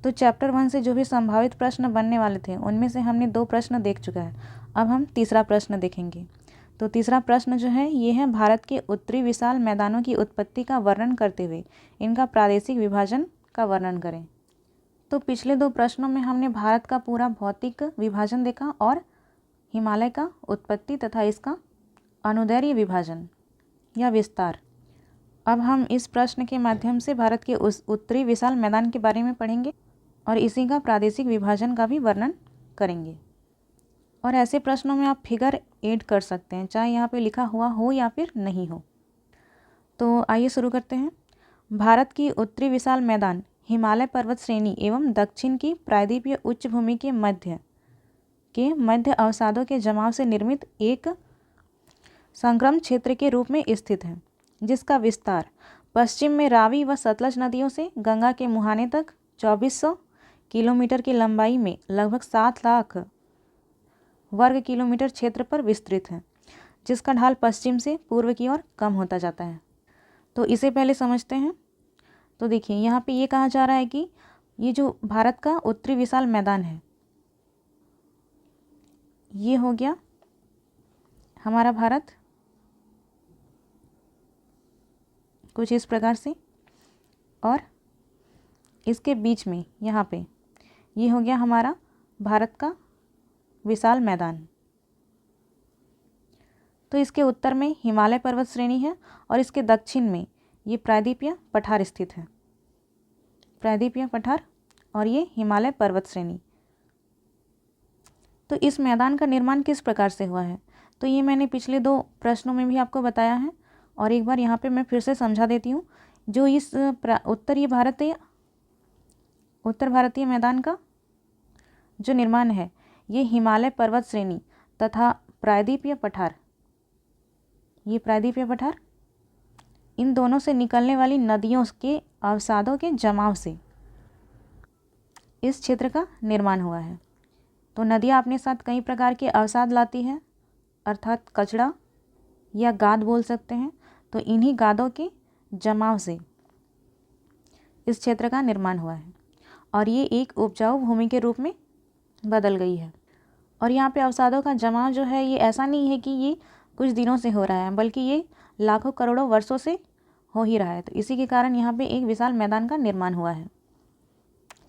तो चैप्टर 1 से जो भी संभावित प्रश्न बनने वाले थे उनमें से हमने 2 प्रश्न देख चुका है। अब हम तीसरा प्रश्न देखेंगे। तो तीसरा प्रश्न जो है ये है, भारत के उत्तरी विशाल मैदानों की उत्पत्ति का वर्णन करते हुए इनका प्रादेशिक विभाजन का वर्णन करें। तो पिछले 2 प्रश्नों में हमने भारत का पूरा भौतिक विभाजन देखा और हिमालय का उत्पत्ति तथा इसका अनुदैर्ध्य विभाजन या विस्तार। अब हम इस प्रश्न के माध्यम से भारत के उस उत्तरी विशाल मैदान के बारे में पढ़ेंगे और इसी का प्रादेशिक विभाजन का भी वर्णन करेंगे। और ऐसे प्रश्नों में आप फिगर ऐड कर सकते हैं, चाहे यहाँ पे लिखा हुआ हो या फिर नहीं हो। तो आइए शुरू करते हैं। भारत की उत्तरी विशाल मैदान हिमालय पर्वत श्रेणी एवं दक्षिण की प्रायद्वीपीय उच्च भूमि के मध्य अवसादों के जमाव से निर्मित एक संक्रम क्षेत्र के रूप में स्थित है, जिसका विस्तार पश्चिम में रावी व सतलज नदियों से गंगा के मुहाने तक 2400 किलोमीटर की लंबाई में लगभग 7 लाख वर्ग किलोमीटर क्षेत्र पर विस्तृत है, जिसका ढाल पश्चिम से पूर्व की ओर कम होता जाता है। तो इसे पहले समझते हैं। तो देखिए यहाँ पे ये कहा जा रहा है कि ये जो भारत का उत्तरी विशाल मैदान है ये हो गया हमारा भारत कुछ इस प्रकार से, और इसके बीच में यहाँ पे ये हो गया हमारा भारत का विशाल मैदान। तो इसके उत्तर में हिमालय पर्वत श्रेणी है और इसके दक्षिण में ये प्रायद्वीपीय पठार स्थित है, प्रायद्वीपीय पठार और ये हिमालय पर्वत श्रेणी। तो इस मैदान का निर्माण किस प्रकार से हुआ है, तो ये मैंने पिछले 2 प्रश्नों में भी आपको बताया है और एक बार यहाँ पे मैं फिर से समझा देती हूँ। जो इस उत्तर भारतीय मैदान का जो निर्माण है ये हिमालय पर्वत श्रेणी तथा प्रायद्वीपीय पठार, ये प्रायद्वीपीय पठार, इन दोनों से निकलने वाली नदियों के अवसादों के जमाव से इस क्षेत्र का निर्माण हुआ है। तो नदियाँ अपने साथ कई प्रकार के अवसाद लाती है, अर्थात कचड़ा या गाद बोल सकते हैं। तो इन्हीं गादों के जमाव से इस क्षेत्र का निर्माण हुआ है और ये एक उपजाऊ भूमि के रूप में बदल गई है। और यहाँ पे अवसादों का जमाव जो है ये ऐसा नहीं है कि ये कुछ दिनों से हो रहा है, बल्कि ये लाखों करोड़ों वर्षों से हो ही रहा है। तो इसी के कारण यहाँ पे एक विशाल मैदान का निर्माण हुआ है।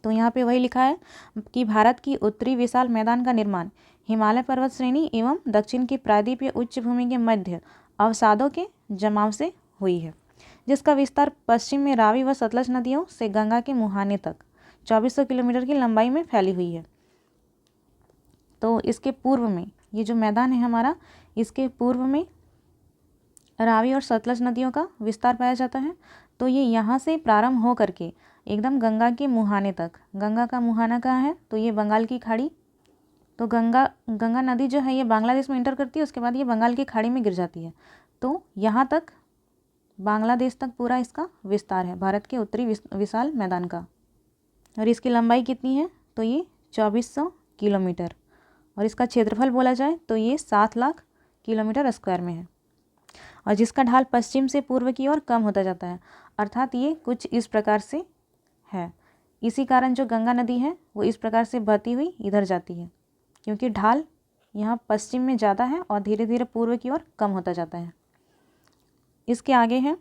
तो यहाँ पे वही लिखा है कि भारत की उत्तरी विशाल मैदान का निर्माण हिमालय पर्वत श्रेणी एवं दक्षिण की प्रायद्वीपीय उच्च भूमि के मध्य अवसादों के जमाव से हुई है, जिसका विस्तार पश्चिम में रावी व सतलज नदियों से गंगा के मुहाने तक 2400 किलोमीटर की लंबाई में फैली हुई है। तो इसके पूर्व में ये जो मैदान है हमारा, इसके पूर्व में रावी और सतलज नदियों का विस्तार पाया जाता है। तो ये यहाँ से प्रारंभ हो करके एकदम गंगा के मुहाने तक, गंगा का मुहाना कहाँ है, तो ये बंगाल की खाड़ी। तो गंगा नदी जो है ये बांग्लादेश में इंटर करती है, उसके बाद ये बंगाल की खाड़ी में गिर जाती है। तो यहाँ तक बांग्लादेश तक पूरा इसका विस्तार है भारत के उत्तरी विशाल मैदान का। और इसकी लंबाई कितनी है, तो ये 2400 किलोमीटर, और इसका क्षेत्रफल बोला जाए तो ये 7 लाख किलोमीटर स्क्वायर में है, और जिसका ढाल पश्चिम से पूर्व की ओर कम होता जाता है, अर्थात ये कुछ इस प्रकार से है। इसी कारण जो गंगा नदी है वो इस प्रकार से बहती हुई इधर जाती है, क्योंकि ढाल यहाँ पश्चिम में ज़्यादा है और धीरे धीरे पूर्व की ओर कम होता जाता है। इसके आगे है,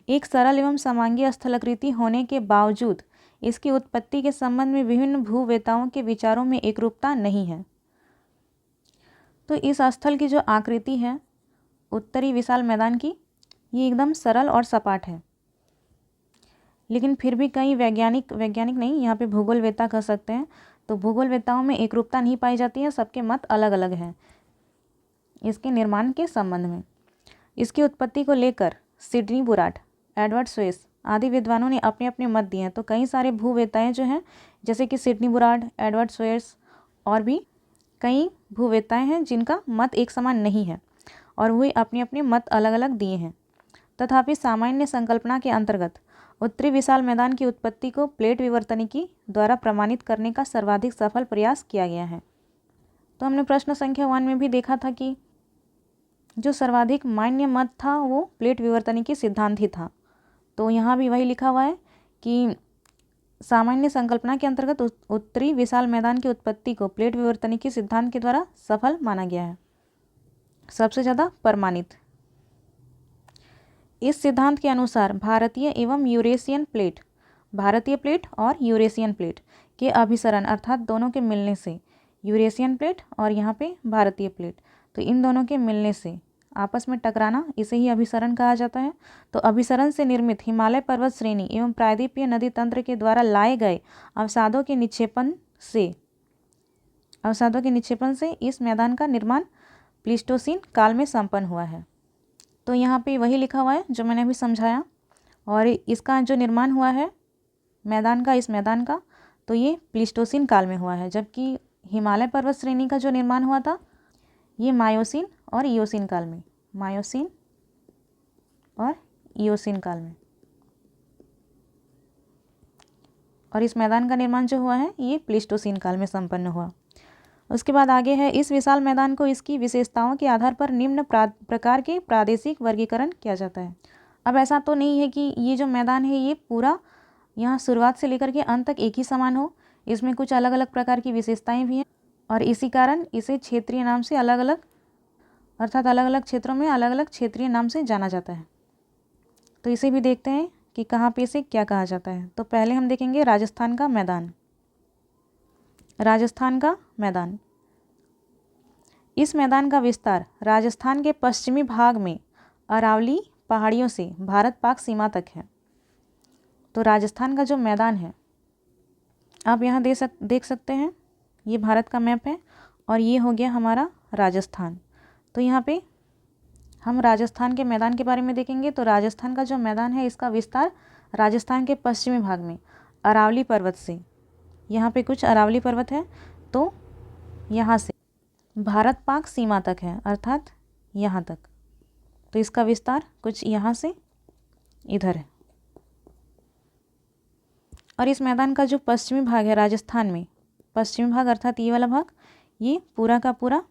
एक सरल एवं समांगीय स्थलाकृति होने के बावजूद इसकी उत्पत्ति के संबंध में विभिन्न भूवेताओं के विचारों में एकरूपता नहीं है। तो इस स्थल की जो आकृति है उत्तरी विशाल मैदान की, ये एकदम सरल और सपाट है, लेकिन फिर भी कई वैज्ञानिक नहीं, यहाँ पे भूगोलवेत्ता कह सकते हैं, तो भूगोलवेत्ताओं में एकरूपता नहीं पाई जाती है, सबके मत अलग अलग हैं इसके निर्माण के संबंध में। इसकी उत्पत्ति को लेकर सिडनी बुराट, एडवर्ड स्वेस आदि विद्वानों ने अपने अपने मत दिए हैं। तो कई सारे भूवेत्ताएँ जो हैं, जैसे कि सिडनी बुराट, एडवर्ड स्वेस और भी कई भूवेत्ताएँ हैं जिनका मत एक समान नहीं है और वे अपने अपने मत अलग अलग दिए हैं। तथापि सामान्य संकल्पना के अंतर्गत उत्तरी विशाल मैदान की उत्पत्ति को प्लेट विवर्तनिकी द्वारा प्रमाणित करने का सर्वाधिक सफल प्रयास किया गया है। तो हमने प्रश्न संख्या 1 में भी देखा था कि जो सर्वाधिक मान्य मत था वो प्लेट विवर्तनिकी सिद्धांत ही था। तो यहाँ भी वही लिखा हुआ है कि सामान्य संकल्पना के अंतर्गत उत्तरी विशाल मैदान की उत्पत्ति को प्लेट विवर्तनिकी सिद्धांत के द्वारा सफल माना गया है, सबसे ज़्यादा प्रमाणित। इस सिद्धांत के अनुसार भारतीय एवं यूरेशियन प्लेट, भारतीय प्लेट और यूरेशियन प्लेट के अभिसरण अर्थात दोनों के मिलने से, यूरेशियन प्लेट और यहाँ पे भारतीय प्लेट, तो इन दोनों के मिलने से आपस में टकराना, इसे ही अभिसरण कहा जाता है। तो अभिसरण से निर्मित हिमालय पर्वत श्रेणी एवं प्रायद्वीपीय नदी तंत्र के द्वारा लाए गए अवसादों के निक्षेपण से इस मैदान का निर्माण प्लीस्टोसीन काल में संपन्न हुआ है। तो यहाँ पे वही लिखा हुआ है जो मैंने अभी समझाया, और इसका जो निर्माण हुआ है मैदान का, इस मैदान का, तो ये प्लीस्टोसीन काल में हुआ है, जबकि हिमालय पर्वत श्रेणी का जो निर्माण हुआ था ये मायोसीन और इयोसीन काल में, मायोसीन और इयोसीन काल में, और इस मैदान का निर्माण जो हुआ है ये प्लीस्टोसीन काल में संपन्न हुआ। उसके बाद आगे है, इस विशाल मैदान को इसकी विशेषताओं के आधार पर निम्न प्रकार के प्रादेशिक वर्गीकरण किया जाता है। अब ऐसा तो नहीं है कि ये जो मैदान है ये पूरा यहाँ शुरुआत से लेकर के अंत तक एक ही समान हो, इसमें कुछ अलग अलग प्रकार की विशेषताएं भी हैं, और इसी कारण इसे क्षेत्रीय नाम से अलग अलग, अर्थात अलग अलग क्षेत्रों में अलग अलग क्षेत्रीय नाम से जाना जाता है। तो इसे भी देखते हैं कि कहाँ पे इसे क्या कहा जाता है। तो पहले हम देखेंगे राजस्थान का मैदान। राजस्थान का मैदान, इस मैदान का विस्तार राजस्थान के पश्चिमी भाग में अरावली पहाड़ियों से भारत पाक सीमा तक है। तो राजस्थान का जो मैदान है आप यहाँ देख सकते हैं, ये भारत का मैप है और ये हो गया हमारा राजस्थान। तो यहाँ पे हम राजस्थान के मैदान के बारे में देखेंगे। तो राजस्थान का जो मैदान है इसका विस्तार राजस्थान के पश्चिमी भाग में अरावली पर्वत से, यहाँ पे कुछ अरावली पर्वत है, तो यहाँ से भारत पाक सीमा तक है, अर्थात यहाँ तक। तो इसका विस्तार कुछ यहाँ से इधर है। और इस मैदान का जो पश्चिमी भाग है राजस्थान में, पश्चिमी भाग अर्थात ये वाला भाग, ये पूरा का पूरा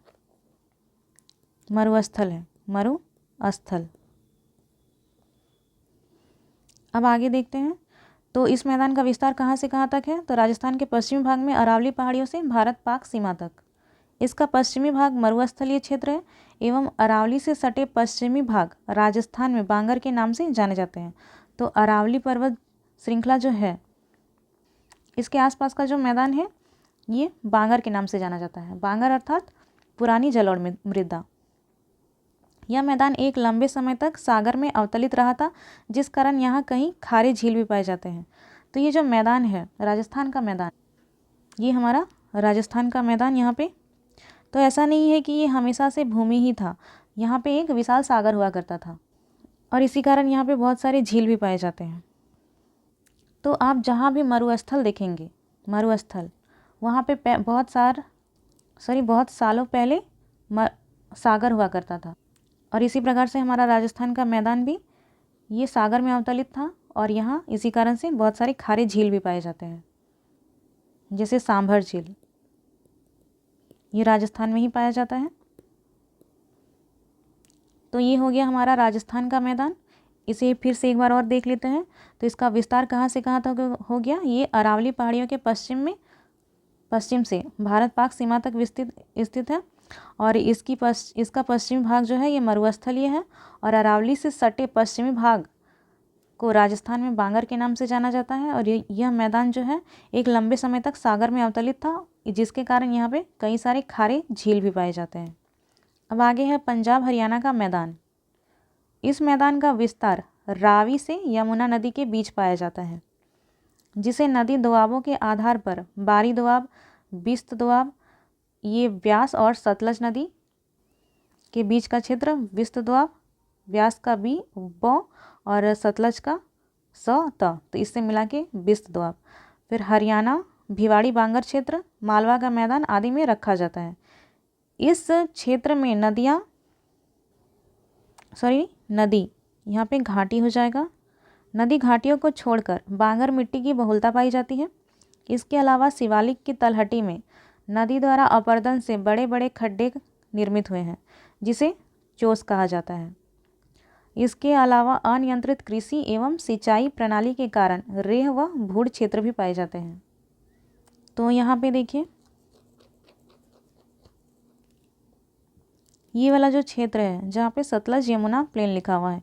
मरुस्थल है, मरुस्थल। अब आगे देखते हैं। तो इस मैदान का विस्तार कहाँ से कहाँ तक है? तो राजस्थान के पश्चिमी भाग में अरावली पहाड़ियों से भारत पाक सीमा तक। इसका पश्चिमी भाग मरुस्थलीय क्षेत्र है एवं अरावली से सटे पश्चिमी भाग राजस्थान में बांगर के नाम से जाने जाते हैं। तो अरावली पर्वत श्रृंखला जो है इसके आसपास का जो मैदान है ये बांगर के नाम से जाना जाता है। बांगर अर्थात पुरानी जलोढ़ मृदा। यह मैदान एक लंबे समय तक सागर में अवतलित रहा था, जिस कारण यहाँ कहीं खारे झील भी पाए जाते हैं। तो ये जो मैदान है राजस्थान का मैदान, ये हमारा राजस्थान का मैदान यहाँ पे, तो ऐसा नहीं है कि ये हमेशा से भूमि ही था, यहाँ पे एक विशाल सागर हुआ करता था और इसी कारण यहाँ पे बहुत सारे झील भी पाए जाते हैं। तो आप जहाँ भी मरुस्थल देखेंगे, मरुस्थल, वहाँ पे बहुत सालों पहले सागर हुआ करता था। और इसी प्रकार से हमारा राजस्थान का मैदान भी ये सागर में अवतलित था और यहाँ इसी कारण से बहुत सारे खारे झील भी पाए जाते हैं, जैसे सांभर झील, ये राजस्थान में ही पाया जाता है। तो ये हो गया हमारा राजस्थान का मैदान। इसे फिर से एक बार और देख लेते हैं। तो इसका विस्तार कहाँ से कहाँ तक हो गया? ये अरावली पहाड़ियों के पश्चिम से भारत पाक सीमा तक स्थित है और इसका पश्चिमी भाग जो है ये मरुस्थलीय है और अरावली से सटे पश्चिमी भाग को राजस्थान में बांगर के नाम से जाना जाता है। और यह मैदान जो है एक लंबे समय तक सागर में अवतलित था, जिसके कारण यहाँ पे कई सारे खारे झील भी पाए जाते हैं। अब आगे है पंजाब हरियाणा का मैदान। इस मैदान का विस्तार रावी से यमुना नदी के बीच पाया जाता है, जिसे नदी दोआबों के आधार पर बारी दोआब, बिस्त दोआब, ये व्यास और सतलज नदी के बीच का क्षेत्र बिस्त दोआब, व्यास का बी ब और सतलज का स त, तो इससे मिला के बिस्त दोआब। फिर हरियाणा भिवाड़ी बांगर क्षेत्र, मालवा का मैदान आदि में रखा जाता है। इस क्षेत्र में नदी यहाँ पे घाटी हो जाएगा। नदी घाटियों को छोड़कर बांगर मिट्टी की बहुलता पाई जाती है। इसके अलावा शिवालिक की तलहटी में नदी द्वारा अपरदन से बड़े बड़े खड्डे निर्मित हुए हैं, जिसे चोस कहा जाता है। इसके अलावा अनियंत्रित कृषि एवं सिंचाई प्रणाली के कारण रेह व भूड़ क्षेत्र भी पाए जाते हैं। तो यहाँ पे देखिए ये वाला जो क्षेत्र है जहाँ पे सतलज यमुना प्लेन लिखा हुआ है,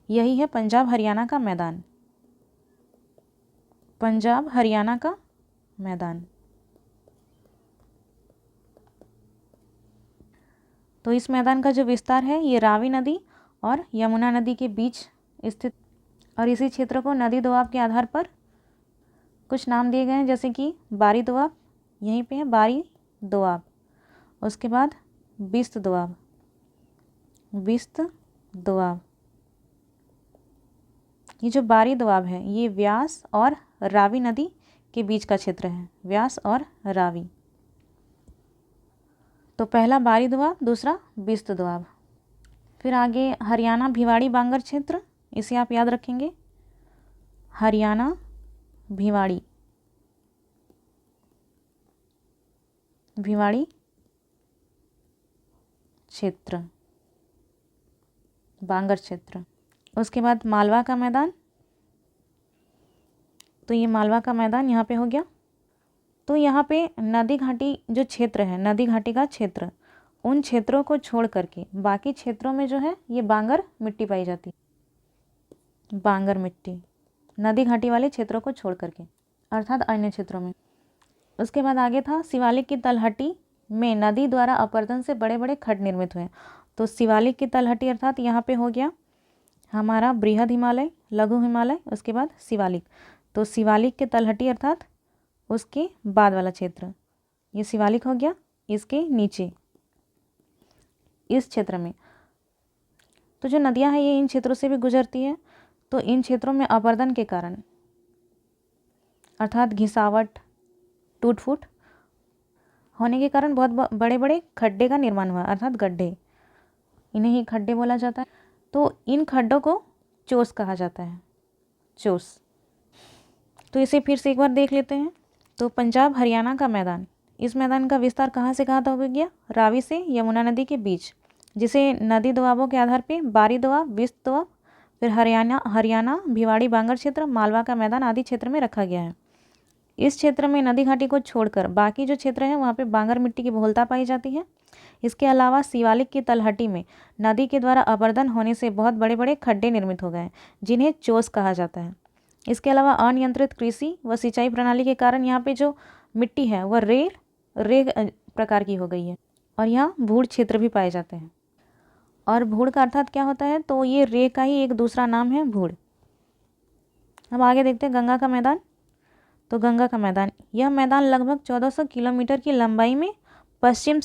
यही है पंजाब हरियाणा का मैदान। पंजाब हरियाणा का मैदान। तो इस मैदान का जो विस्तार है ये रावी नदी और यमुना नदी के बीच स्थित, और इसी क्षेत्र को नदी दोआब के आधार पर कुछ नाम दिए गए हैं, जैसे कि बारी दोआब, यहीं पे है बारी दोआब, उसके बाद बिस्त दोआब, बिस्त दोआब। ये जो बारी दोआब है ये व्यास और रावी नदी के बीच का क्षेत्र है, व्यास और रावी। तो पहला बारी दोआब, दूसरा बिस्त दोआब। फिर आगे हरियाणा भिवाड़ी बांगर क्षेत्र, इसे आप याद रखेंगे, हरियाणा भिवाड़ी, भिवाड़ी क्षेत्र, बांगर क्षेत्र। उसके बाद मालवा का मैदान, तो ये मालवा का मैदान यहाँ पे हो गया। तो यहाँ पे नदी घाटी जो क्षेत्र है, नदी घाटी का क्षेत्र, उन क्षेत्रों को छोड़ करके बाकी क्षेत्रों में जो है ये बांगर मिट्टी पाई जाती है, बांगर मिट्टी, नदी घाटी वाले क्षेत्रों को छोड़ करके, अर्थात अन्य क्षेत्रों में। उसके बाद आगे था शिवालिक की तलहटी में नदी द्वारा अपरदन से बड़े बड़े खड्ड निर्मित हुए। तो शिवालिक की तलहटी अर्थात यहाँ पे हो गया हमारा बृहद हिमालय, लघु हिमालय, उसके बाद शिवालिक। तो शिवालिक के तलहटी अर्थात उसके बाद वाला क्षेत्र, ये शिवालिक हो गया। इसके नीचे इस क्षेत्र में तो जो नदियां हैं ये इन क्षेत्रों से भी गुजरती है। तो इन क्षेत्रों में अपरदन के कारण अर्थात घिसावट, टूट फूट होने के कारण बहुत बड़े बड़े खड्डे का निर्माण हुआ, अर्थात गड्ढे, इन्हें ही खड्डे बोला जाता है। तो इन खड्डों को चोस कहा जाता है, चोस। तो इसे फिर से एक बार देख लेते हैं। तो पंजाब हरियाणा का मैदान, इस मैदान का विस्तार कहाँ से कहाँ तक हो गया, रावी से यमुना नदी के बीच, जिसे नदी दोआबों के आधार पे बारी दोआब, बिस्त दोआब, फिर हरियाणा भिवाड़ी बांगर क्षेत्र, मालवा का मैदान आदि क्षेत्र में रखा गया है। इस क्षेत्र में नदी घाटी को छोड़कर बाकी जो क्षेत्र है वहाँ पे बांगर मिट्टी की बहुलता पाई जाती है। इसके अलावा शिवालिक की तलहटी में नदी के द्वारा अपरदन होने से बहुत बड़े बड़े खड्डे निर्मित हो गए जिन्हें चोस कहा जाता है। इसके अलावा अनियंत्रित कृषि व सिंचाई प्रणाली के कारण यहाँ पे जो मिट्टी है वह रेग प्रकार की हो गई है, और यहाँ भूड़ क्षेत्र भी पाए जाते हैं। और भूड़ का अर्थात क्या होता है, तो ये रेग का ही एक दूसरा नाम है भूड़। अब आगे देखते हैं गंगा का मैदान। तो गंगा का मैदान, यह मैदान लगभग 1400 किलोमीटर की लंबाई में पश्चिम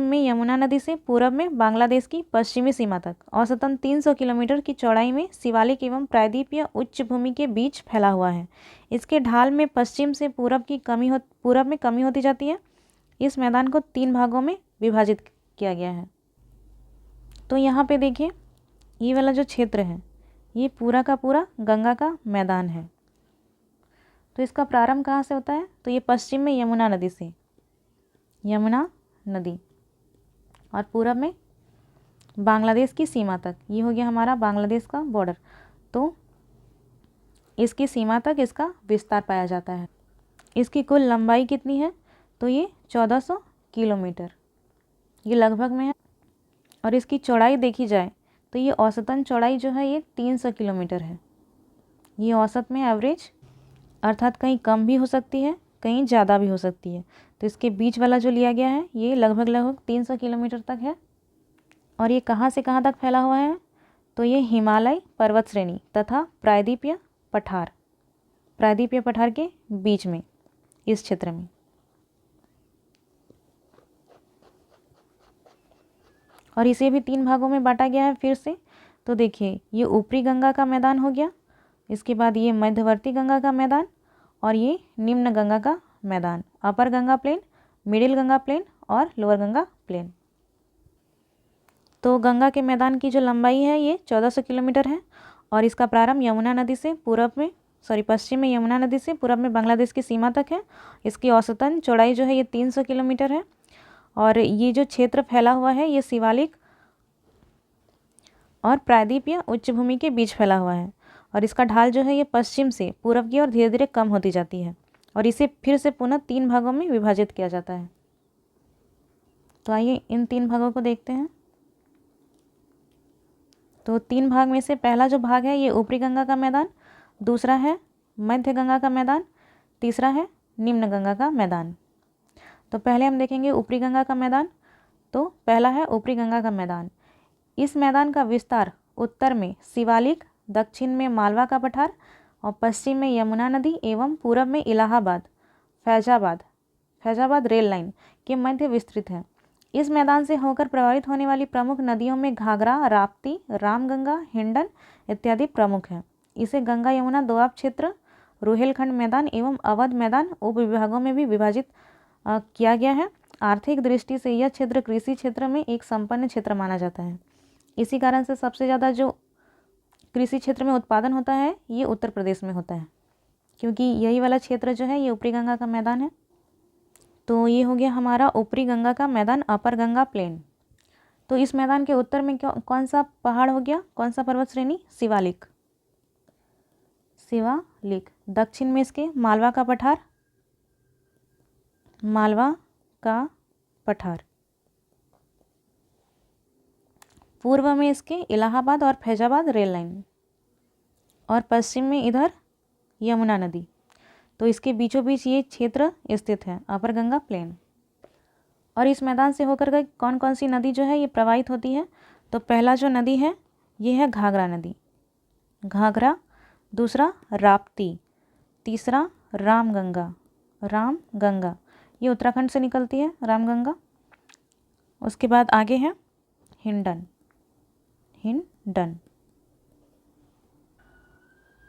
में यमुना नदी से पूरब में बांग्लादेश की पश्चिमी सीमा तक औसतन 300 किलोमीटर की चौड़ाई में शिवालिक एवं प्रायद्वीपीय उच्च भूमि के बीच फैला हुआ है। इसके ढाल में पश्चिम से पूरब में कमी होती जाती है। इस मैदान को 3 भागों में विभाजित किया गया है। तो यहाँ पे देखिए ये वाला जो क्षेत्र है ये पूरा का पूरा गंगा का मैदान है। तो इसका प्रारंभ कहाँ से होता है, तो ये पश्चिम में यमुना नदी से, यमुना नदी, और पूरब में बांग्लादेश की सीमा तक, ये हो गया हमारा बांग्लादेश का बॉर्डर। तो इसकी सीमा तक इसका विस्तार पाया जाता है। इसकी कुल लंबाई कितनी है, तो ये 1400 किलोमीटर, ये लगभग में है। और इसकी चौड़ाई देखी जाए तो ये औसतन चौड़ाई जो है ये 300 किलोमीटर है। ये औसत में एवरेज, अर्थात कहीं कम भी हो सकती है कहीं ज़्यादा भी हो सकती है। तो इसके बीच वाला जो लिया गया है ये लगभग 300 किलोमीटर तक है। और ये कहाँ से कहाँ तक फैला हुआ है, तो ये हिमालय पर्वत श्रेणी तथा प्रायद्वीपीय पठार के बीच में, इस क्षेत्र में। और इसे भी 3 भागों में बांटा गया है फिर से। तो देखिए ये ऊपरी गंगा का मैदान हो गया, इसके बाद ये मध्यवर्ती गंगा का मैदान, और ये निम्न गंगा का मैदान, upper Ganga plain, middle Ganga plain और लोअर गंगा प्लेन। तो गंगा के मैदान की जो लंबाई है ये 1400 किलोमीटर है, और इसका प्रारंभ यमुना नदी से पश्चिम में यमुना नदी से पूरब में बांग्लादेश की सीमा तक है। इसकी औसतन चौड़ाई जो है ये 300 किलोमीटर है, और ये जो क्षेत्र फैला हुआ है ये शिवालिक और प्रायद्वीपीय उच्च भूमि के बीच फैला हुआ है, और इसका ढाल जो है ये पश्चिम से पूर्व की ओर धीरे धीरे कम होती जाती है, और इसे फिर से पुनः 3 भागों में विभाजित किया जाता है। तो आइए इन 3 भागों को देखते हैं। तो 3 भाग में से पहला जो भाग है ये ऊपरी गंगा का मैदान, दूसरा है मध्य गंगा का मैदान, तीसरा है निम्न गंगा का मैदान। तो पहले हम देखेंगे ऊपरी गंगा का मैदान। तो पहला है ऊपरी गंगा का मैदान। इस मैदान का विस्तार उत्तर में शिवालिक, दक्षिण में मालवा का पठार और पश्चिम में यमुना नदी एवं पूरब में इलाहाबाद फैजाबाद रेल लाइन के मध्य विस्तृत है। इस मैदान से होकर प्रभावित होने वाली प्रमुख नदियों में घाघरा, राप्ती, रामगंगा, हिंडन इत्यादि प्रमुख हैं। इसे गंगा यमुना दोआब क्षेत्र, रुहेलखंड मैदान एवं अवध मैदान उप विभागों में भी विभाजित किया गया है। आर्थिक दृष्टि से यह क्षेत्र कृषि क्षेत्र में एक संपन्न क्षेत्र माना जाता है। इसी कारण से सबसे ज़्यादा जो कृषि क्षेत्र में उत्पादन होता है ये उत्तर प्रदेश में होता है, क्योंकि यही वाला क्षेत्र जो है ये ऊपरी गंगा का मैदान है। तो ये हो गया हमारा ऊपरी गंगा का मैदान, अपर गंगा प्लेन। तो इस मैदान के उत्तर में कौन सा पहाड़ हो गया, कौन सा पर्वत श्रेणी? शिवालिक। दक्षिण में इसके मालवा का पठार, पूर्व में इसके इलाहाबाद और फैजाबाद रेल लाइन, और पश्चिम में इधर यमुना नदी। तो इसके बीचों बीच ये क्षेत्र स्थित है, अपर गंगा प्लेन। और इस मैदान से होकर के कौन कौन सी नदी जो है ये प्रवाहित होती है? तो पहला जो नदी है ये है घाघरा नदी, दूसरा राप्ती, तीसरा रामगंगा, ये उत्तराखंड से निकलती है रामगंगा। उसके बाद आगे है हिंडन।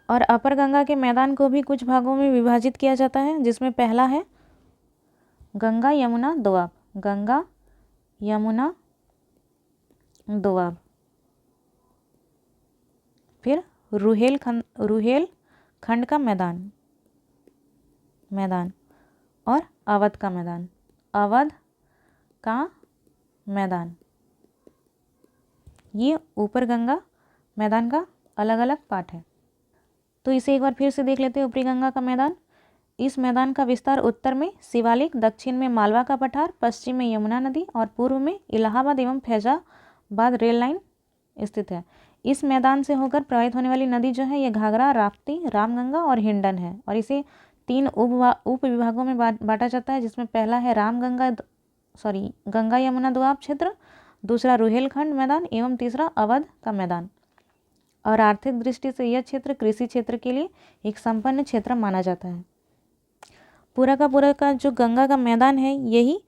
और अपर गंगा के मैदान को भी कुछ भागों में विभाजित किया जाता है, जिसमें पहला है गंगा यमुना दोआब, फिर रुहेलखंड का मैदान और अवध का मैदान। ये ऊपर गंगा मैदान का अलग अलग पार्ट है। तो इसे एक बार फिर से देख लेते हैं। ऊपरी गंगा का मैदान, इस मैदान का विस्तार उत्तर में शिवालिक, दक्षिण में मालवा का पठार, पश्चिम में यमुना नदी और पूर्व में इलाहाबाद एवं फैजाबाद रेल लाइन स्थित है। इस मैदान से होकर प्रवाहित होने वाली नदी जो है ये घाघरा, राप्ती, रामगंगा और हिंडन है, और इसे 3 उप विभागों में बांटा जाता है, जिसमें पहला है गंगा यमुना दोआब क्षेत्र, दूसरा रुहेलखंड मैदान एवं तीसरा अवध का मैदान। और आर्थिक दृष्टि से यह क्षेत्र कृषि क्षेत्र के लिए एक संपन्न क्षेत्र माना जाता है। पूरा का जो गंगा का मैदान है यही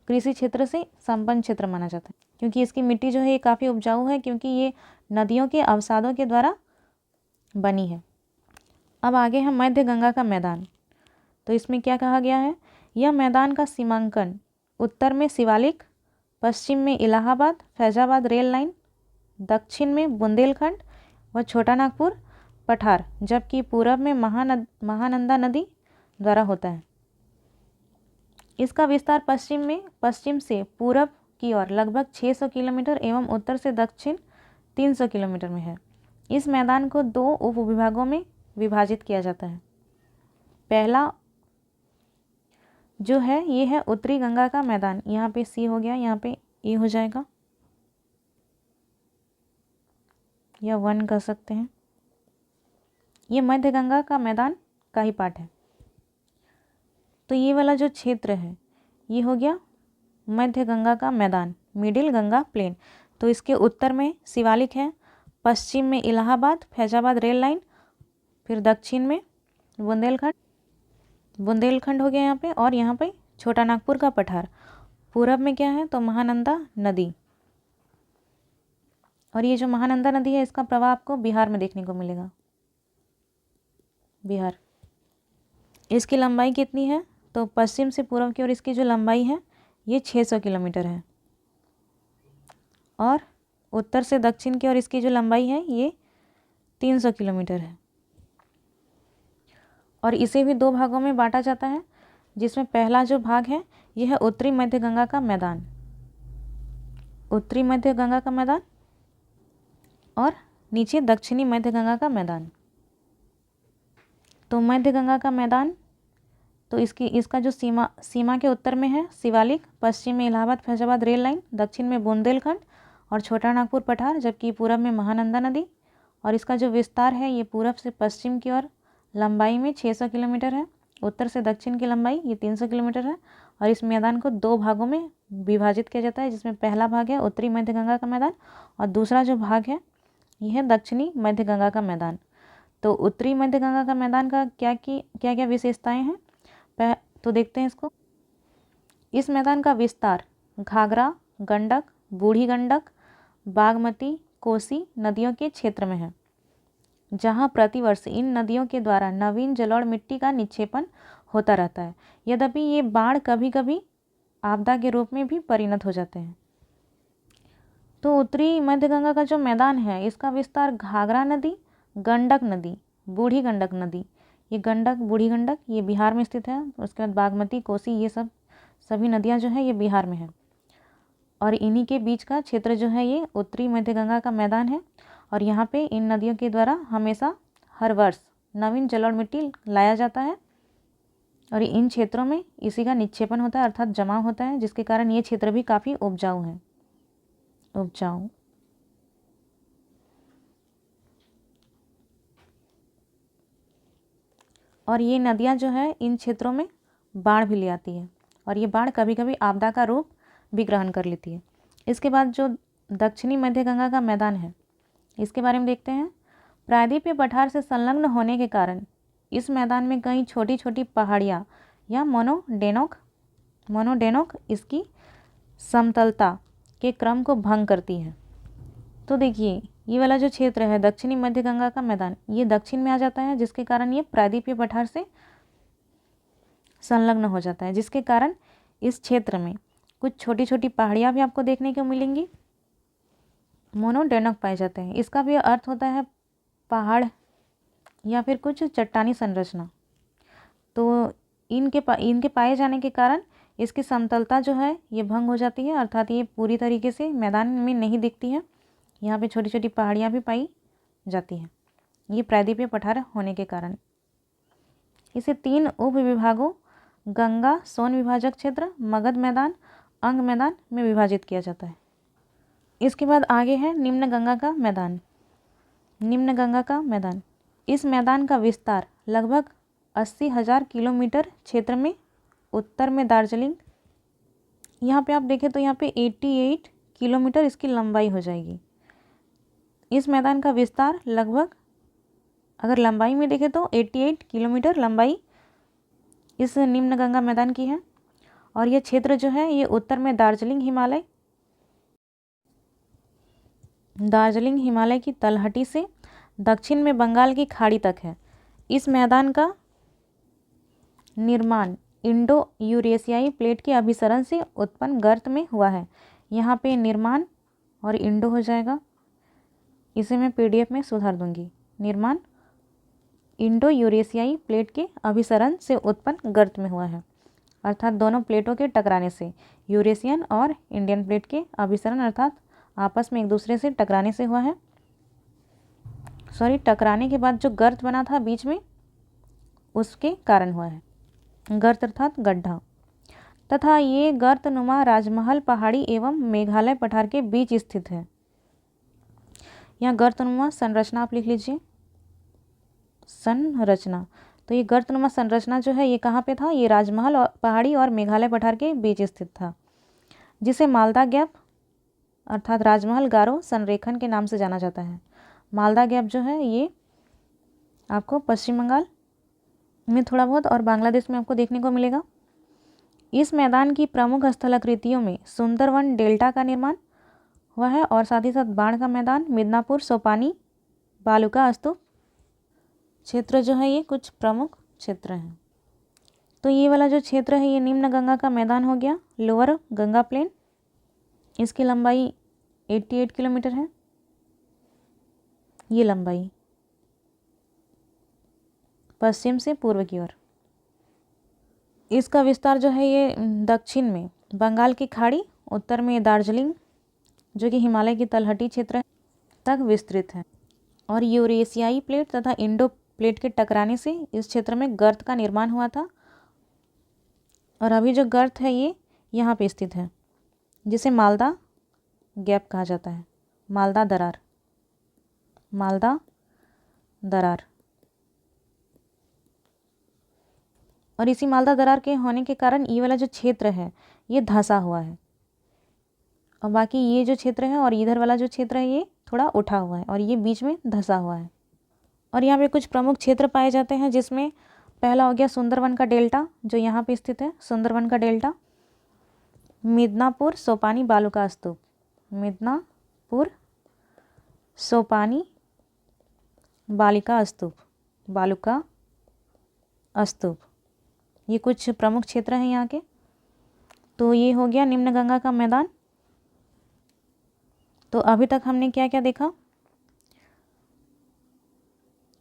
कृषि क्षेत्र से संपन्न क्षेत्र माना जाता है, क्योंकि इसकी मिट्टी जो है ये काफ़ी उपजाऊ है, क्योंकि ये नदियों के अवसादों के द्वारा बनी है। अब आगे है मध्य गंगा का मैदान। तो इसमें क्या कहा गया है? यह मैदान का सीमांकन उत्तर में शिवालिक, पश्चिम में इलाहाबाद फैजाबाद रेल लाइन, दक्षिण में बुंदेलखंड व छोटा नागपुर पठार, जबकि पूरब में महानंदा नदी द्वारा होता है। इसका विस्तार पश्चिम से पूरब की ओर लगभग 600 किलोमीटर एवं उत्तर से दक्षिण 300 किलोमीटर में है। इस मैदान को 2 उप विभागों में विभाजित किया जाता है। पहला जो है ये है उत्तरी गंगा का मैदान, यहाँ पे सी हो गया, यहाँ पे ए हो जाएगा, या 1 कह सकते हैं। ये मध्य गंगा का मैदान का ही पार्ट है। तो ये वाला जो क्षेत्र है ये हो गया मध्य गंगा का मैदान, मिडिल गंगा प्लेन। तो इसके उत्तर में शिवालिक है, पश्चिम में इलाहाबाद फैजाबाद रेल लाइन, फिर दक्षिण में बुंदेलखंड हो गया यहाँ पे, और यहाँ पे छोटा नागपुर का पठार। पूरब में क्या है? तो महानंदा नदी, और ये जो महानंदा नदी है इसका प्रवाह आपको बिहार में देखने को मिलेगा। बिहार, इसकी लंबाई कितनी है? तो पश्चिम से पूर्व की ओर इसकी जो लंबाई है ये 600 किलोमीटर है, और उत्तर से दक्षिण की ओर इसकी जो लंबाई है ये 300 किलोमीटर है। और इसे भी 2 भागों में बांटा जाता है, जिसमें पहला जो भाग है ये है उत्तरी मध्य गंगा का मैदान, उत्तरी मध्य गंगा का मैदान, और नीचे दक्षिणी मध्य गंगा का मैदान। तो मध्य गंगा का मैदान, तो इसका जो सीमा के उत्तर में है शिवालिक, पश्चिम में इलाहाबाद फैजाबाद रेल लाइन, दक्षिण में बुंदेलखंड और छोटा नागपुर पठार, जबकि पूरब में महानंदा नदी। और इसका जो विस्तार है ये पूरब से पश्चिम की ओर लंबाई में 600 किलोमीटर है, उत्तर से दक्षिण की लंबाई ये 300 किलोमीटर है। और इस मैदान को 2 भागों में विभाजित किया जाता है, जिसमें पहला भाग है उत्तरी मध्य गंगा का मैदान और दूसरा जो भाग है यह है दक्षिणी मध्य गंगा का मैदान। तो उत्तरी मध्य गंगा का मैदान का क्या क्या विशेषताएं हैं तो देखते हैं इसको। इस मैदान का विस्तार घाघरा, गंडक, बूढ़ी गंडक, बागमती, कोसी नदियों के क्षेत्र में है, जहां प्रतिवर्ष इन नदियों के द्वारा नवीन जलोढ़ मिट्टी का निक्षेपण होता रहता है। यद्यपि ये बाढ़ कभी कभी आपदा के रूप में भी परिणत हो जाते हैं। तो उत्तरी मध्य गंगा का जो मैदान है इसका विस्तार घाघरा नदी, गंडक नदी, बूढ़ी गंडक नदी, ये गंडक बूढ़ी गंडक ये बिहार में स्थित है। उसके बाद बागमती, कोसी ये सभी नदियां जो है ये बिहार में है। और इन्हीं के बीच का क्षेत्र जो है ये उत्तरी मध्य गंगा का मैदान है। और यहाँ पे इन नदियों के द्वारा हमेशा हर वर्ष नवीन जलोढ़ मिट्टी लाया जाता है और इन क्षेत्रों में इसी का निक्षेपण होता है अर्थात जमाव होता है, जिसके कारण ये क्षेत्र भी काफ़ी उपजाऊ है। और ये नदियाँ जो है इन क्षेत्रों में बाढ़ भी ले आती है और ये बाढ़ कभी कभी आपदा का रूप भी ग्रहण कर लेती है। इसके बाद जो दक्षिणी मध्य गंगा का मैदान है इसके बारे में देखते हैं। प्रायद्वीपीय पठार से संलग्न होने के कारण इस मैदान में कई छोटी छोटी पहाड़ियाँ या मोनोडेनोक इसकी समतलता के क्रम को भंग करती है। तो देखिए ये वाला जो क्षेत्र है दक्षिणी मध्य गंगा का मैदान ये दक्षिण में आ जाता है, जिसके कारण ये प्रायद्वीपीय पठार से संलग्न हो जाता है, जिसके कारण इस क्षेत्र में कुछ छोटी छोटी पहाड़ियाँ भी आपको देखने को मिलेंगी, मोनोडेनोक पाए जाते हैं। इसका भी अर्थ होता है पहाड़ या फिर कुछ चट्टानी संरचना। तो इनके पाए जाने के कारण इसकी समतलता जो है ये भंग हो जाती है, अर्थात ये पूरी तरीके से मैदान में नहीं दिखती है। यहाँ पे छोटी छोटी पहाड़ियाँ भी पाई जाती हैं, ये प्रायद्वीपीय पठार होने के कारण। इसे 3 उप विभागों गंगा सोन विभाजक क्षेत्र, मगध मैदान, अंग मैदान में विभाजित किया जाता है। इसके बाद आगे है निम्न गंगा का मैदान। निम्न गंगा का मैदान, इस मैदान का विस्तार लगभग 80,000 किलोमीटर क्षेत्र में उत्तर में दार्जिलिंग, यहाँ पे आप देखें तो यहाँ पे 88 किलोमीटर इसकी लंबाई हो जाएगी। इस मैदान का विस्तार लगभग अगर लंबाई में देखें तो 88 किलोमीटर लंबाई इस निम्न गंगा मैदान की है। और ये क्षेत्र जो है ये उत्तर में दार्जिलिंग हिमालय की तलहटी से दक्षिण में बंगाल की खाड़ी तक है। इस मैदान का निर्माण इंडो यूरेशियाई प्लेट के अभिसरण से उत्पन्न गर्त में हुआ है। यहाँ पे निर्माण और इंडो हो जाएगा, इसे मैं PDF में सुधार दूंगी। निर्माण इंडो यूरेशियाई प्लेट के अभिसरण से उत्पन्न गर्त में हुआ है, अर्थात दोनों प्लेटों के टकराने से, यूरेशियन और इंडियन प्लेट के अभिसरण अर्थात आपस में एक दूसरे से टकराने से हुआ है। टकराने के बाद जो गर्त बना था बीच में उसके कारण हुआ है, गर्त अर्थात गड्ढा। तथा ये गर्तनुमा राजमहल पहाड़ी एवं मेघालय पठार के बीच स्थित है। यहाँ गर्तनुमा संरचना आप लिख लीजिए, संरचना। तो ये गर्तनुमा संरचना जो है ये कहाँ पे था, ये राजमहल और पहाड़ी और मेघालय पठार के बीच स्थित था, जिसे मालदा गैप अर्थात राजमहल गारो संरेखन के नाम से जाना जाता है। मालदा गैप जो है ये आपको पश्चिम बंगाल में थोड़ा बहुत और बांग्लादेश में आपको देखने को मिलेगा। इस मैदान की प्रमुख स्थलाकृतियों में सुंदरवन डेल्टा का निर्माण हुआ है और साथ ही साथ बाढ़ का मैदान, मिदनापुर, सोपानी, बालुका स्तूप क्षेत्र जो है ये कुछ प्रमुख क्षेत्र हैं। तो ये वाला जो क्षेत्र है ये निम्न गंगा का मैदान हो गया, लोअर गंगा प्लेन। इसकी लंबाई 88 किलोमीटर है, ये लंबाई पश्चिम से पूर्व की ओर। इसका विस्तार जो है ये दक्षिण में बंगाल की खाड़ी, उत्तर में दार्जिलिंग जो कि हिमालय की तलहटी क्षेत्र तक विस्तृत है। और यूरेशियाई प्लेट तथा इंडो प्लेट के टकराने से इस क्षेत्र में गर्त का निर्माण हुआ था। और अभी जो गर्त है ये यहाँ पे स्थित है, जिसे मालदा गैप कहा जाता है। मालदा दरार, मालदा दरार। और इसी मालदा दरार के होने के कारण ये वाला जो क्षेत्र है ये धंसा हुआ है, और बाकी ये जो क्षेत्र है और इधर वाला जो क्षेत्र है ये थोड़ा उठा हुआ है, और ये बीच में धंसा हुआ है। और यहाँ पे कुछ प्रमुख क्षेत्र पाए जाते हैं, जिसमें पहला हो गया सुंदरवन का डेल्टा जो यहाँ पे स्थित है। सुंदरवन का डेल्टा, मिदनापुर सोपानी बालुका स्तूप, मिदनापुर सोपानी बालिका स्तूप, बालुका स्तूप, ये कुछ प्रमुख क्षेत्र हैं यहाँ के। तो ये हो गया निम्न गंगा का मैदान। तो अभी तक हमने क्या क्या देखा?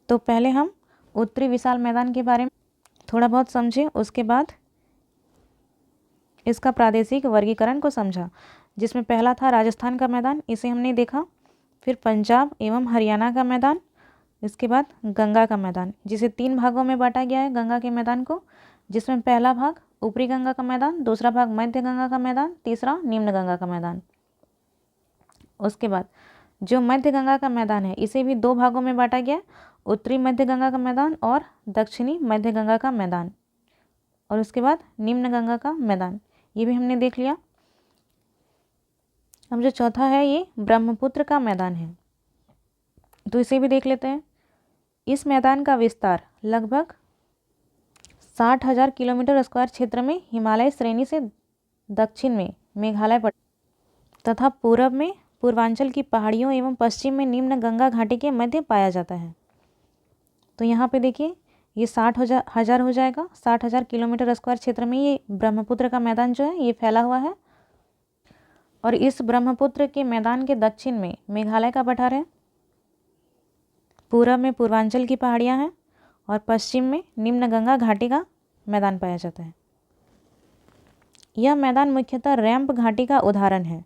तो पहले हम उत्तरी विशाल मैदान के बारे में थोड़ा बहुत समझे, उसके बाद इसका प्रादेशिक वर्गीकरण को समझा, जिसमें पहला था राजस्थान का मैदान, इसे हमने देखा। फिर पंजाब एवं हरियाणा का मैदान, इसके बाद गंगा का मैदान, जिसे 3 भागों में बांटा गया है गंगा के मैदान को, जिसमें पहला भाग ऊपरी गंगा का मैदान, दूसरा भाग मध्य गंगा का मैदान, तीसरा निम्न गंगा का मैदान। उसके बाद जो मध्य गंगा का मैदान है इसे भी 2 भागों में बांटा गया, उत्तरी मध्य गंगा का मैदान और दक्षिणी मध्य गंगा का मैदान। और उसके बाद निम्न गंगा का मैदान, ये भी हमने देख लिया। अब जो चौथा है ये ब्रह्मपुत्र का मैदान है, तो इसे भी देख लेते हैं। इस मैदान का विस्तार लगभग 60,000 किलोमीटर स्क्वायर क्षेत्र में हिमालय श्रेणी से दक्षिण में मेघालय तथा पूर्व में पूर्वांचल की पहाड़ियों एवं पश्चिम में निम्न गंगा घाटी के मध्य पाया जाता है। तो यहाँ पे देखिए ये 60,000 हो जाएगा। 60,000 किलोमीटर स्क्वायर क्षेत्र में ये ब्रह्मपुत्र का मैदान जो है ये फैला हुआ है। और इस ब्रह्मपुत्र के मैदान के दक्षिण में मेघालय का पठार है, पूर्व में पूर्वांचल की पहाड़ियाँ हैं और पश्चिम में निम्न गंगा घाटी का मैदान पाया जाता है। यह मैदान मुख्यतः रैंप घाटी का उदाहरण है।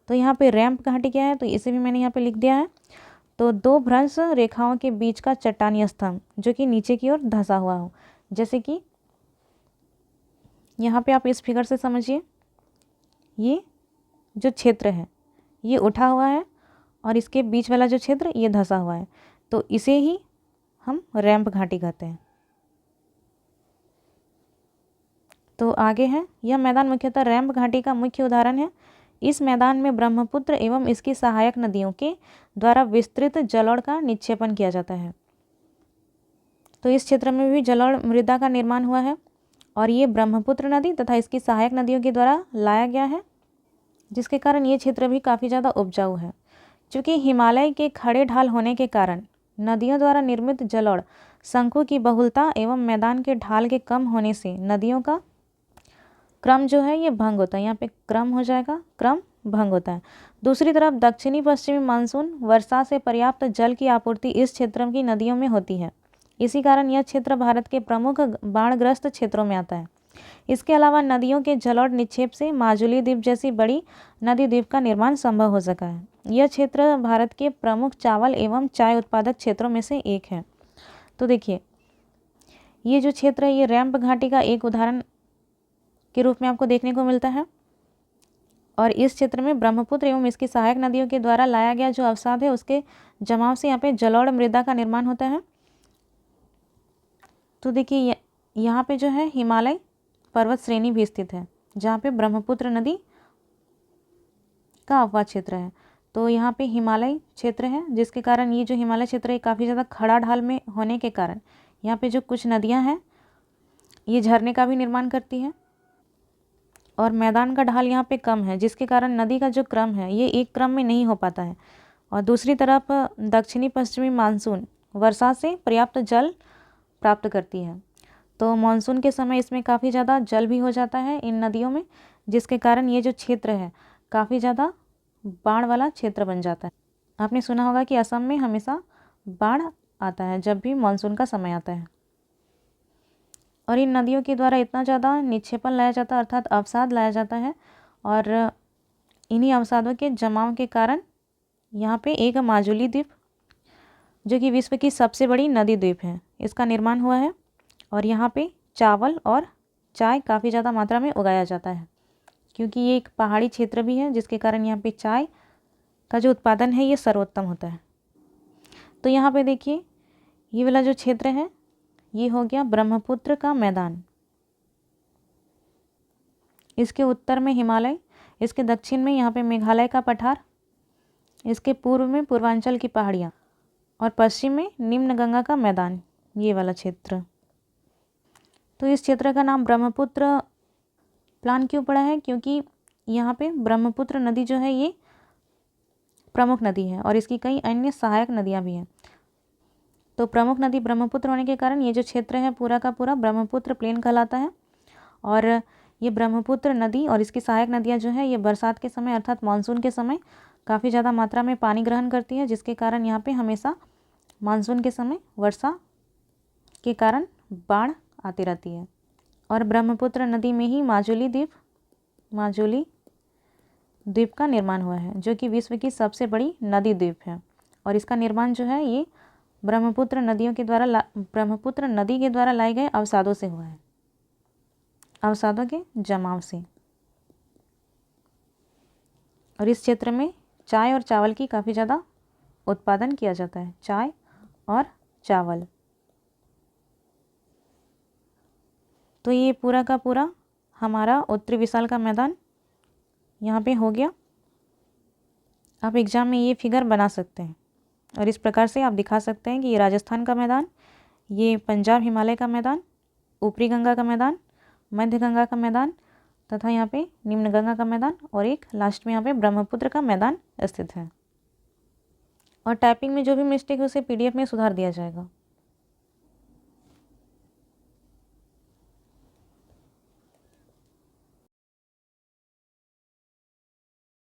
तो यहाँ पे रैंप घाटी क्या है, तो इसे भी मैंने यहाँ पे लिख दिया है। तो 2 भ्रंश रेखाओं के बीच का चट्टानी स्तंभ जो कि नीचे की ओर धंसा हुआ हो, जैसे कि यहाँ पे आप इस फिगर से समझिए, ये जो क्षेत्र है ये उठा हुआ है और इसके बीच वाला जो क्षेत्र ये धंसा हुआ है, तो इसे ही हम रैंप घाटी कहते हैं। तो आगे है, यह मैदान मुख्यतः रैंप घाटी का मुख्य उदाहरण है। इस मैदान में ब्रह्मपुत्र एवं इसकी सहायक नदियों के द्वारा विस्तृत जलोढ़ का निक्षेपण किया जाता है। तो इस क्षेत्र में भी जलोढ़ मृदा का निर्माण हुआ है और ये ब्रह्मपुत्र नदी तथा इसकी सहायक नदियों के द्वारा लाया गया है, जिसके कारण ये क्षेत्र भी काफ़ी ज़्यादा उपजाऊ है। क्योंकि हिमालय के खड़े ढाल होने के कारण नदियों द्वारा निर्मित जलोढ़ शंकु की बहुलता एवं मैदान के ढाल के कम होने से नदियों का क्रम जो है ये भंग होता है। यहाँ पे क्रम हो जाएगा, क्रम भंग होता है। दूसरी तरफ दक्षिणी पश्चिमी मानसून वर्षा से पर्याप्त जल की आपूर्ति इस क्षेत्र की नदियों में होती है। इसी कारण यह क्षेत्र भारत के प्रमुख बाढ़ग्रस्त क्षेत्रों में आता है। इसके अलावा नदियों के जलोढ़ निक्षेप से माजुली द्वीप जैसी बड़ी नदी द्वीप का निर्माण संभव हो सका है। यह क्षेत्र भारत के प्रमुख चावल एवं चाय उत्पादक क्षेत्रों में से एक है। तो देखिए ये जो क्षेत्र है ये रैंप घाटी का एक उदाहरण के रूप में आपको देखने को मिलता है। और इस क्षेत्र में ब्रह्मपुत्र एवं इसकी सहायक नदियों के द्वारा लाया गया जो अवसाद है उसके जमाव से यहाँ पे जलोढ़ मृदा का निर्माण होता है। तो देखिए यहाँ पे जो है हिमालय पर्वत श्रेणी भी स्थित है, जहाँ पे ब्रह्मपुत्र नदी का अपवाद क्षेत्र है। तो यहाँ पे हिमालय क्षेत्र है, जिसके कारण ये जो हिमालय क्षेत्र है काफ़ी ज़्यादा खड़ा ढाल में होने के कारण यहाँ पे जो कुछ नदियाँ हैं ये झरने का भी निर्माण करती है और मैदान का ढाल यहाँ पे कम है, जिसके कारण नदी का जो क्रम है ये एक क्रम में नहीं हो पाता है। और दूसरी तरफ दक्षिणी पश्चिमी मानसून वर्षा से पर्याप्त जल प्राप्त करती है, तो मानसून के समय इसमें काफ़ी ज़्यादा जल भी हो जाता है इन नदियों में, जिसके कारण ये जो क्षेत्र है काफ़ी ज़्यादा बाढ़ वाला क्षेत्र बन जाता है। आपने सुना होगा कि असम में हमेशा बाढ़ आता है जब भी मानसून का समय आता है। और इन नदियों के द्वारा इतना ज़्यादा निक्षेपण लाया जाता है, अर्थात अवसाद लाया जाता है, और इन्हीं अवसादों के जमाव के कारण यहाँ पे एक माजुली द्वीप, जो कि विश्व की सबसे बड़ी नदी द्वीप है, इसका निर्माण हुआ है। और यहाँ पे चावल और चाय काफ़ी ज़्यादा मात्रा में उगाया जाता है, क्योंकि ये एक पहाड़ी क्षेत्र भी है, जिसके कारण यहाँ पे चाय का जो उत्पादन है ये सर्वोत्तम होता है। तो यहाँ पे देखिए, ये वाला जो क्षेत्र है ये हो गया ब्रह्मपुत्र का मैदान। इसके उत्तर में हिमालय, इसके दक्षिण में यहाँ पे मेघालय का पठार, इसके पूर्व में पूर्वांचल की पहाड़ियाँ, और पश्चिम में निम्न गंगा का मैदान, ये वाला क्षेत्र। तो इस क्षेत्र का नाम ब्रह्मपुत्र प्लान क्यों पड़ा है? क्योंकि यहाँ पे ब्रह्मपुत्र नदी जो है ये प्रमुख नदी है, और इसकी कई अन्य सहायक नदियाँ भी हैं। तो प्रमुख नदी ब्रह्मपुत्र होने के कारण ये जो क्षेत्र है पूरा का पूरा ब्रह्मपुत्र प्लेन कहलाता है। और ये ब्रह्मपुत्र नदी और इसकी सहायक नदियाँ जो है ये बरसात के समय अर्थात मानसून के समय काफ़ी ज़्यादा मात्रा में पानी ग्रहण करती है, जिसके कारण यहाँ पे हमेशा मानसून के समय वर्षा के कारण बाढ़ आती रहती है। और ब्रह्मपुत्र नदी में ही माजुली द्वीप का निर्माण हुआ है, जो कि विश्व की सबसे बड़ी नदी द्वीप है। और इसका निर्माण जो है ये ब्रह्मपुत्र नदी के द्वारा लाए गए अवसादों से हुआ है, अवसादों के जमाव से। और इस क्षेत्र में चाय और चावल की काफ़ी ज़्यादा उत्पादन किया जाता है, चाय और चावल। तो ये पूरा का पूरा हमारा उत्तरी विशाल का मैदान यहाँ पे हो गया। आप एग्ज़ाम में ये फिगर बना सकते हैं, और इस प्रकार से आप दिखा सकते हैं कि ये राजस्थान का मैदान, ये पंजाब हिमालय का मैदान, ऊपरी गंगा का मैदान, मध्य गंगा का मैदान, तथा यहाँ पे निम्न गंगा का मैदान, और एक लास्ट में यहाँ पे ब्रह्मपुत्र का मैदान स्थित है। और टाइपिंग में जो भी मिस्टेक है उसे PDF में सुधार दिया जाएगा।